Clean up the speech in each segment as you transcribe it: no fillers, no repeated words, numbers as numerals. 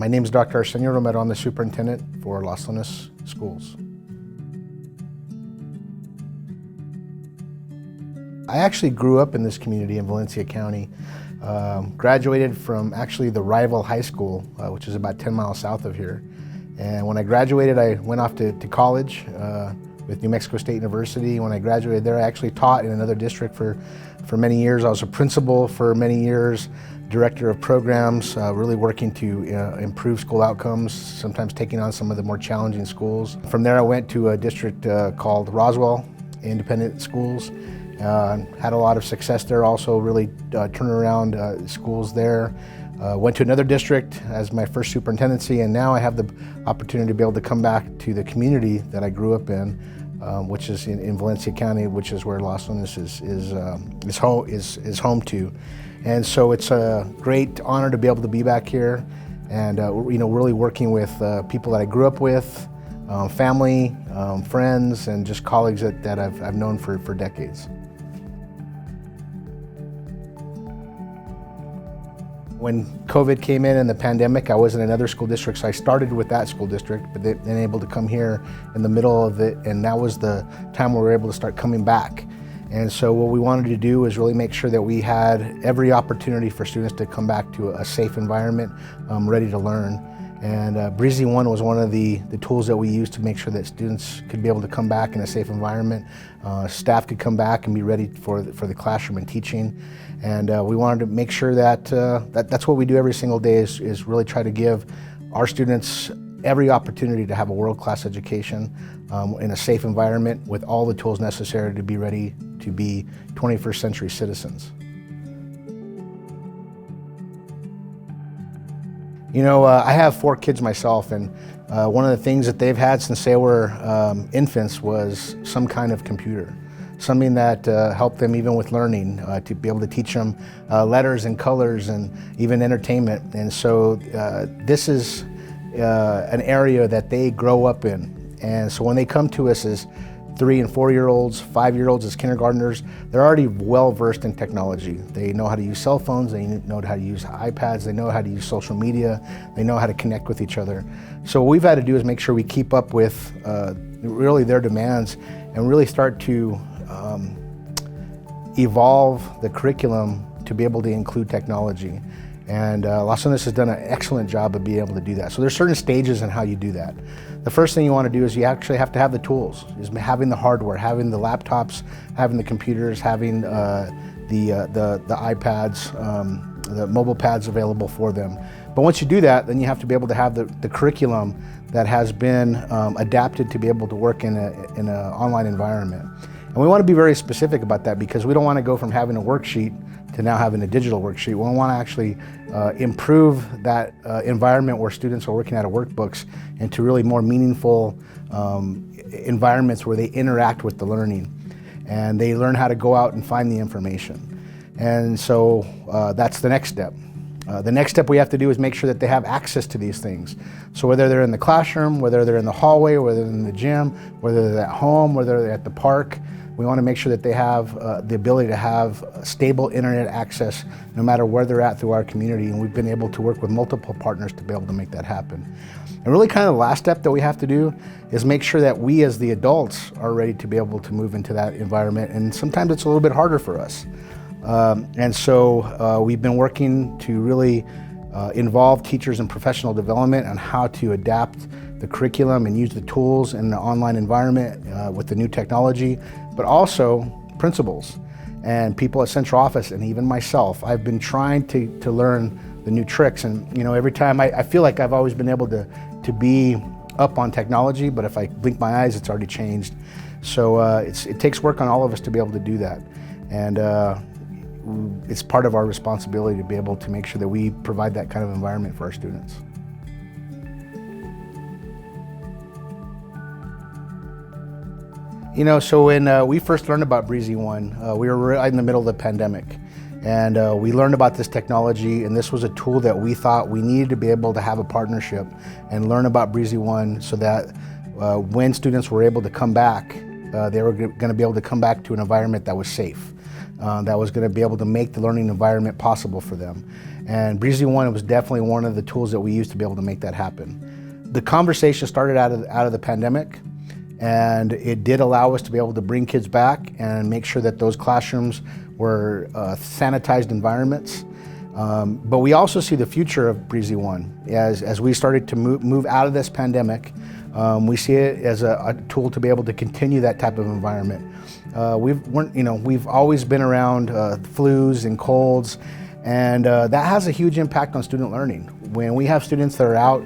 My name is Dr. Arsenio Romero. I'm the Superintendent for Las Lunas Schools. I actually grew up in this community in Valencia County. Graduated from actually the rival high school, which is about 10 miles south of here. And when I graduated, I went off to college with New Mexico State University. When I graduated there, I actually taught in another district for many years. I was a principal for many years, director of programs, really working to improve school outcomes, sometimes taking on some of the more challenging schools. From there, I went to a district called Roswell Independent Schools. Had a lot of success there, also really turned around schools there. Went to another district as my first superintendency, and now I have the opportunity to be able to come back to the community that I grew up in, which is in Valencia County, which is where Las Lunas is home to. And so it's a great honor to be able to be back here, and really working with people that I grew up with, family, friends, and just colleagues that I've known for decades. When COVID came in and the pandemic, I was in another school district, so I started with that school district, but then able to come here in the middle of it, and that was the time where we were able to start coming back. And so what we wanted to do is really make sure that we had every opportunity for students to come back to a safe environment, ready to learn. And Breezy One was one of the tools that we used to make sure that students could be able to come back in a safe environment. Staff could come back and be ready for the classroom and teaching. And we wanted to make sure that, that's what we do every single day is really try to give our students every opportunity to have a world-class education in a safe environment with all the tools necessary to be ready to be 21st century citizens. I have 4 kids myself, and one of the things that they've had since they were infants was some kind of computer. Something that helped them even with learning, to be able to teach them letters and colors and even entertainment. And so this is an area that they grow up in. And so when they come to us as 3- and 4-year-olds, 5-year-olds as kindergartners, they're already well versed in technology. They know how to use cell phones, they know how to use iPads, they know how to use social media, they know how to connect with each other. So what we've had to do is make sure we keep up with really their demands and really start to evolve the curriculum to be able to include technology. And Las Lunas has done an excellent job of being able to do that. So there's certain stages in how you do that. The first thing you want to do is you actually have to have the tools, is having the hardware, having the laptops, having the computers, having the iPads, the mobile pads available for them. But once you do that, then you have to be able to have the curriculum that has been adapted to be able to work in an online environment. And we want to be very specific about that because we don't want to go from having a worksheet to now having a digital worksheet. We want to actually improve that environment where students are working out of workbooks into really more meaningful environments where they interact with the learning and they learn how to go out and find the information. And so that's the next step. The next step we have to do is make sure that they have access to these things. So whether they're in the classroom, whether they're in the hallway, whether they're in the gym, whether they're at home, whether they're at the park, we want to make sure that they have the ability to have stable internet access no matter where they're at through our community. And we've been able to work with multiple partners to be able to make that happen. And really kind of the last step that we have to do is make sure that we as the adults are ready to be able to move into that environment. And sometimes it's a little bit harder for us. And so we've been working to really involve teachers in professional development on how to adapt the curriculum and use the tools in the online environment with the new technology, but also principals and people at central office and even myself. I've been trying to learn the new tricks, and every time I feel like I've always been able to be up on technology, but if I blink my eyes, it's already changed. So it takes work on all of us to be able to do that. And it's part of our responsibility to be able to make sure that we provide that kind of environment for our students. So when we first learned about Breezy One, we were right in the middle of the pandemic. And we learned about this technology, and this was a tool that we thought we needed to be able to have a partnership and learn about Breezy One so that when students were able to come back, they were going to be able to come back to an environment that was safe, that was going to be able to make the learning environment possible for them. And Breezy One was definitely one of the tools that we used to be able to make that happen. The conversation started out of the pandemic, and it did allow us to be able to bring kids back and make sure that those classrooms were sanitized environments. But we also see the future of Breezy One. As we started to move out of this pandemic, we see it as a tool to be able to continue that type of environment. We've always been around flus and colds, and that has a huge impact on student learning. When we have students that are out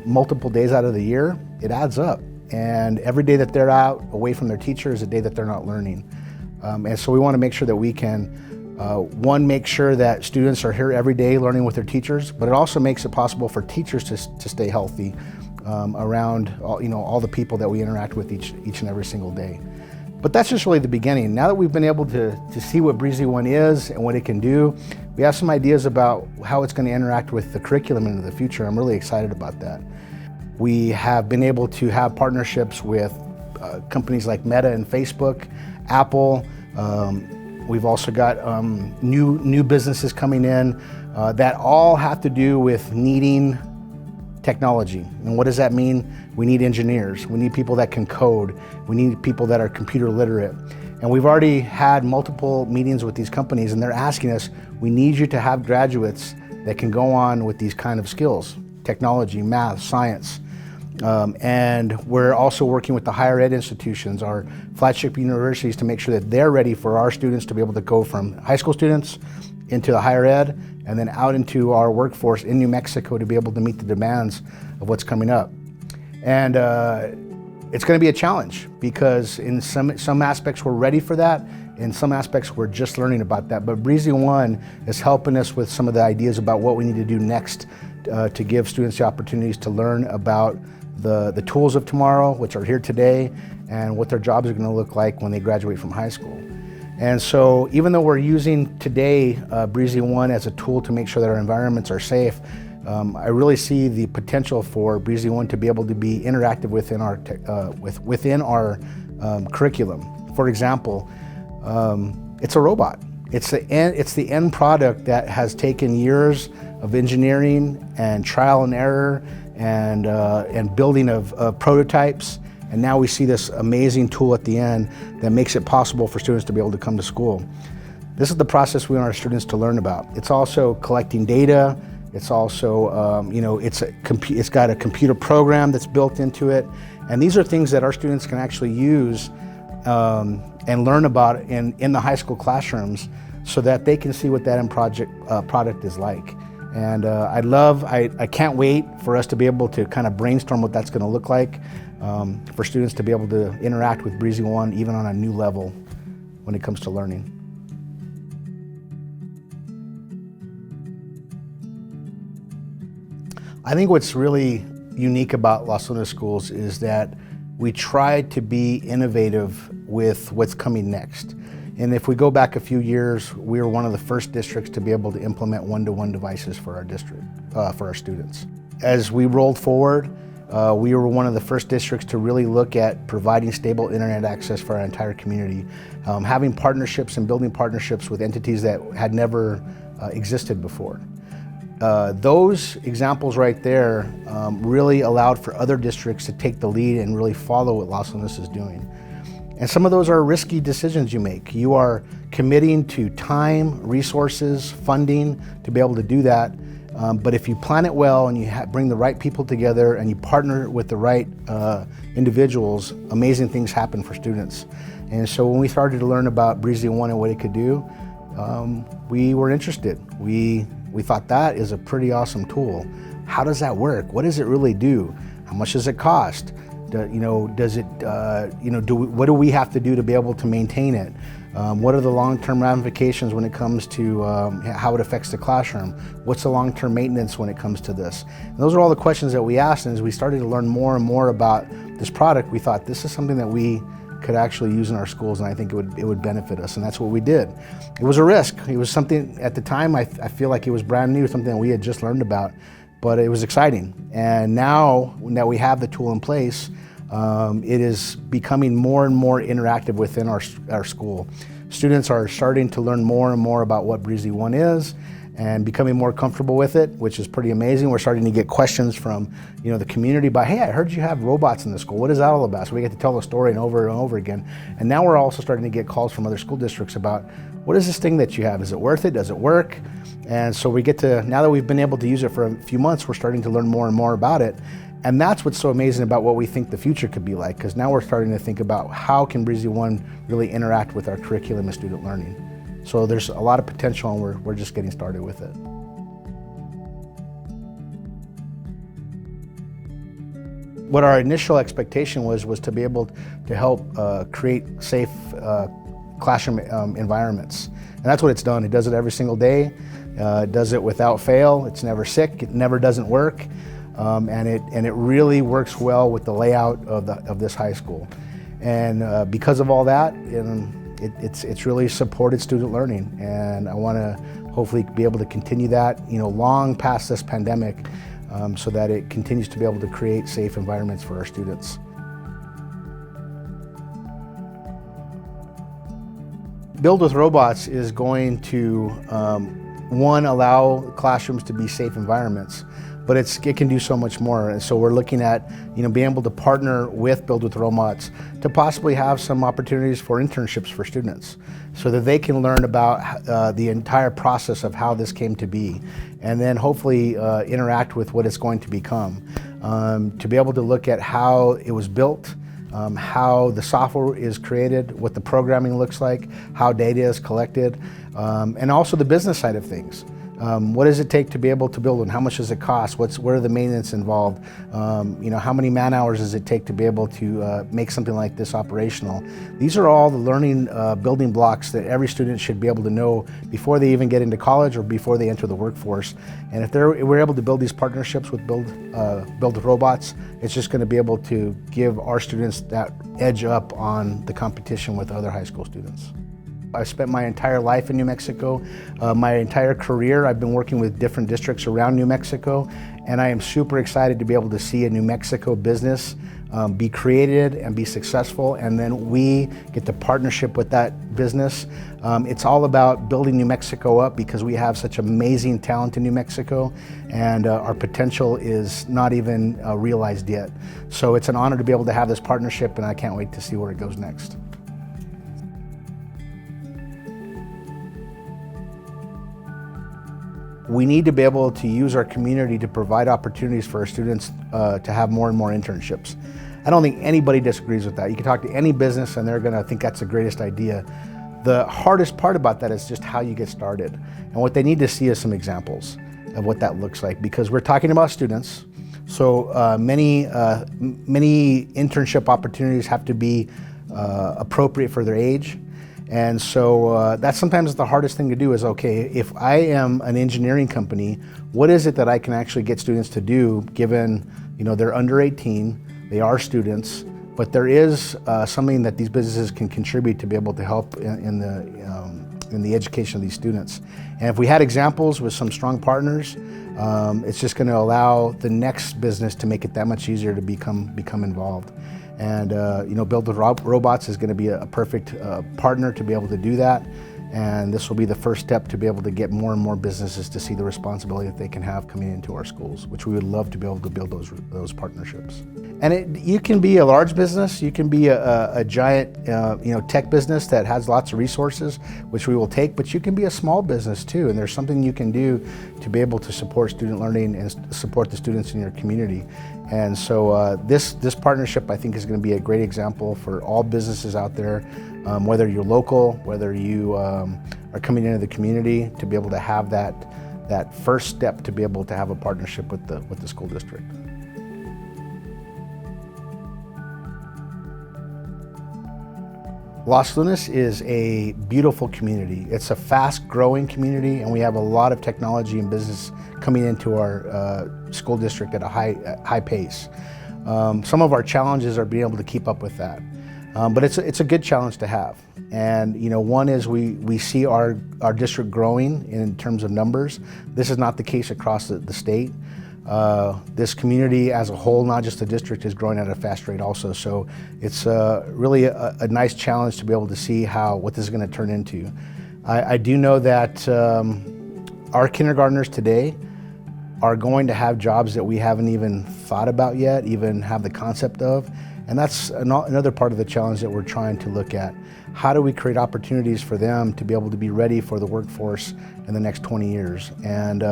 multiple days out of the year, it adds up. And every day that they're out away from their teacher is a day that they're not learning. And so we want to make sure that we can, one, make sure that students are here every day learning with their teachers, but it also makes it possible for teachers to stay healthy around all the people that we interact with each and every single day. But that's just really the beginning. Now that we've been able to see what Breezy One is and what it can do, we have some ideas about how it's going to interact with the curriculum into the future. I'm really excited about that. We have been able to have partnerships with companies like Meta and Facebook, Apple. We've also got new businesses coming in that all have to do with needing technology. And what does that mean? We need engineers. We need people that can code. We need people that are computer literate. And we've already had multiple meetings with these companies, and they're asking us, we need you to have graduates that can go on with these kind of skills, technology, math, science. And we're also working with the higher ed institutions, our flagship universities, to make sure that they're ready for our students to be able to go from high school students into the higher ed and then out into our workforce in New Mexico to be able to meet the demands of what's coming up. And it's going to be a challenge because in some aspects we're ready for that. In some aspects we're just learning about that. But Breezy One is helping us with some of the ideas about what we need to do next to give students the opportunities to learn about the tools of tomorrow, which are here today, and what their jobs are going to look like when they graduate from high school. And so even though we're using today Breezy One as a tool to make sure that our environments are safe, I really see the potential for Breezy One to be able to be interactive within our curriculum. For example, it's a robot. It's the end product that has taken years of engineering and trial and error and building of prototypes. And now we see this amazing tool at the end that makes it possible for students to be able to come to school. This is the process we want our students to learn about. It's also collecting data. It's also, it's got a computer program that's built into it. And these are things that our students can actually use and learn about in the high school classrooms so that they can see what that end product is like. And I can't wait for us to be able to kind of brainstorm what that's going to look like for students to be able to interact with Breezy One even on a new level when it comes to learning. I think what's really unique about Las Lunas Schools is that we try to be innovative with what's coming next. And if we go back a few years, we were one of the first districts to be able to implement one-to-one devices for our district, for our students. As we rolled forward, we were one of the first districts to really look at providing stable internet access for our entire community, having partnerships and building partnerships with entities that had never existed before. Those examples right there really allowed for other districts to take the lead and really follow what Las Lunas is doing. And some of those are risky decisions you make. You are committing to time, resources, funding to be able to do that. But if you plan it well and you bring the right people together and you partner with the right individuals, amazing things happen for students. And so when we started to learn about Breezy One and what it could do, we were interested. We thought that is a pretty awesome tool. How does that work? What does it really do? How much does it cost? What do we have to do to be able to maintain it? What are the long-term ramifications when it comes to how it affects the classroom? What's the long-term maintenance when it comes to this? And those are all the questions that we asked, and as we started to learn more and more about this product, we thought this is something that we could actually use in our schools, and I think it would benefit us, and that's what we did. It was a risk. It was something, at the time, I feel like it was brand new, something that we had just learned about, but it was exciting. And now that we have the tool in place, it is becoming more and more interactive within our school. Students are starting to learn more and more about what Breezy One is, and becoming more comfortable with it, which is pretty amazing. We're starting to get questions from, the community about, hey, I heard you have robots in the school. What is that all about? So we get to tell the story and over again. And now we're also starting to get calls from other school districts about, what is this thing that you have? Is it worth it? Does it work? And so we get to, now that we've been able to use it for a few months, we're starting to learn more and more about it. And that's what's so amazing about what we think the future could be like, because now we're starting to think about how can Breezy One really interact with our curriculum and student learning. So there's a lot of potential, and we're just getting started with it. What our initial expectation was to be able to help create safe classroom environments. And that's what it's done. It does it every single day. It does it without fail. It's never sick. It never doesn't work. And it really works well with the layout of this high school. And because of all that, it's really supported student learning. And I want to hopefully be able to continue that, long past this pandemic, so that it continues to be able to create safe environments for our students. Build with Robots is going to, one, allow classrooms to be safe environments, but it can do so much more. And so we're looking at, being able to partner with Build with Robots to possibly have some opportunities for internships for students, so that they can learn about the entire process of how this came to be, and then hopefully interact with what it's going to become. To be able to look at how it was built, how the software is created, what the programming looks like, how data is collected, and also the business side of things. What does it take to be able to build one? How much does it cost? What are the maintenance involved? How many man hours does it take to be able to make something like this operational? These are all the learning building blocks that every student should be able to know before they even get into college or before they enter the workforce. And if we're able to build these partnerships with Build with Robots, it's just going to be able to give our students that edge up on the competition with other high school students. I've spent my entire life in New Mexico. My entire career I've been working with different districts around New Mexico, and I am super excited to be able to see a New Mexico business be created and be successful, and then we get the partnership with that business. It's all about building New Mexico up, because we have such amazing talent in New Mexico, and our potential is not even realized yet. So it's an honor to be able to have this partnership, and I can't wait to see where it goes next. We need to be able to use our community to provide opportunities for our students to have more and more internships. I don't think anybody disagrees with that. You can talk to any business and they're gonna think that's the greatest idea. The hardest part about that is just how you get started. And what they need to see is some examples of what that looks like, because we're talking about students. So many internship opportunities have to be appropriate for their age. And so that's sometimes the hardest thing to do is, okay, if I am an engineering company, what is it that I can actually get students to do, given they're under 18, they are students, but there is something that these businesses can contribute to be able to help in the education of these students. And if we had examples with some strong partners, it's just going to allow the next business to make it that much easier to become involved. And Build with Robots is going to be a perfect partner to be able to do that. And this will be the first step to be able to get more and more businesses to see the responsibility that they can have coming into our schools, which we would love to be able to build those partnerships. And you can be a large business, you can be a giant tech business that has lots of resources, which we will take, but you can be a small business too, and there's something you can do to be able to support student learning and support the students in your community. And so this partnership, I think, is going to be a great example for all businesses out there, whether you're local, whether you are coming into the community, to be able to have that first step to be able to have a partnership with the school district. Los Lunas is a beautiful community. It's a fast-growing community, and we have a lot of technology and business coming into our school district at a high pace. Some of our challenges are being able to keep up with that, but it's a good challenge to have. And one is we see our district growing in terms of numbers. This is not the case across the state. This community as a whole, not just the district, is growing at a fast rate also. So it's really a nice challenge to be able to see what this is going to turn into. I do know that our kindergartners today are going to have jobs that we haven't even thought about yet, even have the concept of. And that's another part of the challenge that we're trying to look at. How do we create opportunities for them to be able to be ready for the workforce in the next 20 years? And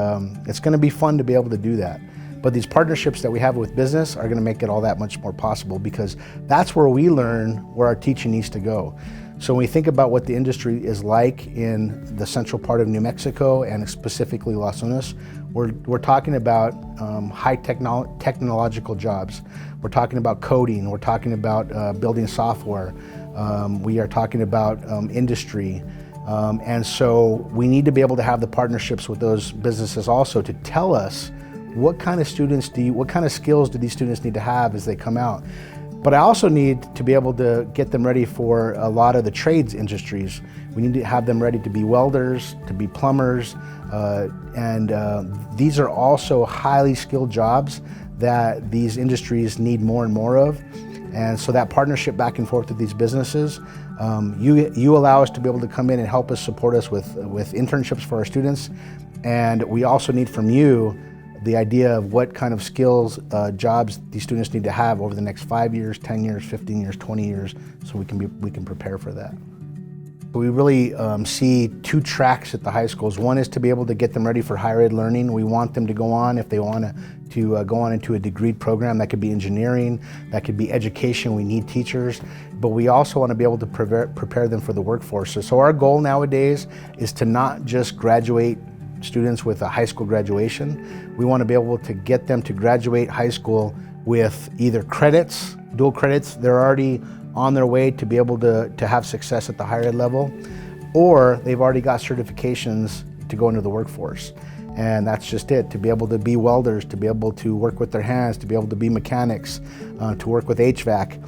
it's going to be fun to be able to do that. But these partnerships that we have with business are going to make it all that much more possible, because that's where we learn where our teaching needs to go. So when we think about what the industry is like in the central part of New Mexico and specifically Las Vegas, we're talking about high technological jobs. We're talking about coding. We're talking about building software. We are talking about industry. And so we need to be able to have the partnerships with those businesses also to tell us what kind of what kind of skills do these students need to have as they come out. But I also need to be able to get them ready for a lot of the trades industries. We need to have them ready to be welders, to be plumbers, and these are also highly skilled jobs that these industries need more and more of. And so that partnership back and forth with these businesses, you allow us to be able to come in and help us support us with internships for our students. And we also need from you the idea of what kind of skills, jobs these students need to have over the next 5 years, 10 years, 15 years, 20 years, so we can prepare for that. We really see two tracks at the high schools. One is to be able to get them ready for higher ed learning. We want them to go on, if they want to go on into a degree program. That could be engineering, that could be education. We need teachers, but we also want to be able to prepare them for the workforce. So our goal nowadays is to not just graduate students with a high school graduation. We want to be able to get them to graduate high school with either credits, dual credits, they're already on their way to be able to have success at the higher ed level, or they've already got certifications to go into the workforce. And that's just it, to be able to be welders, to be able to work with their hands, to be able to be mechanics, to work with HVAC.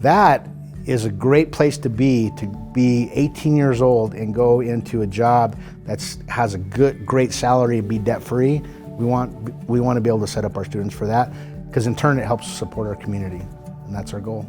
That is a great place to be 18 years old and go into a job that has a great salary and be debt-free. We want to be able to set up our students for that, because in turn it helps support our community, and that's our goal.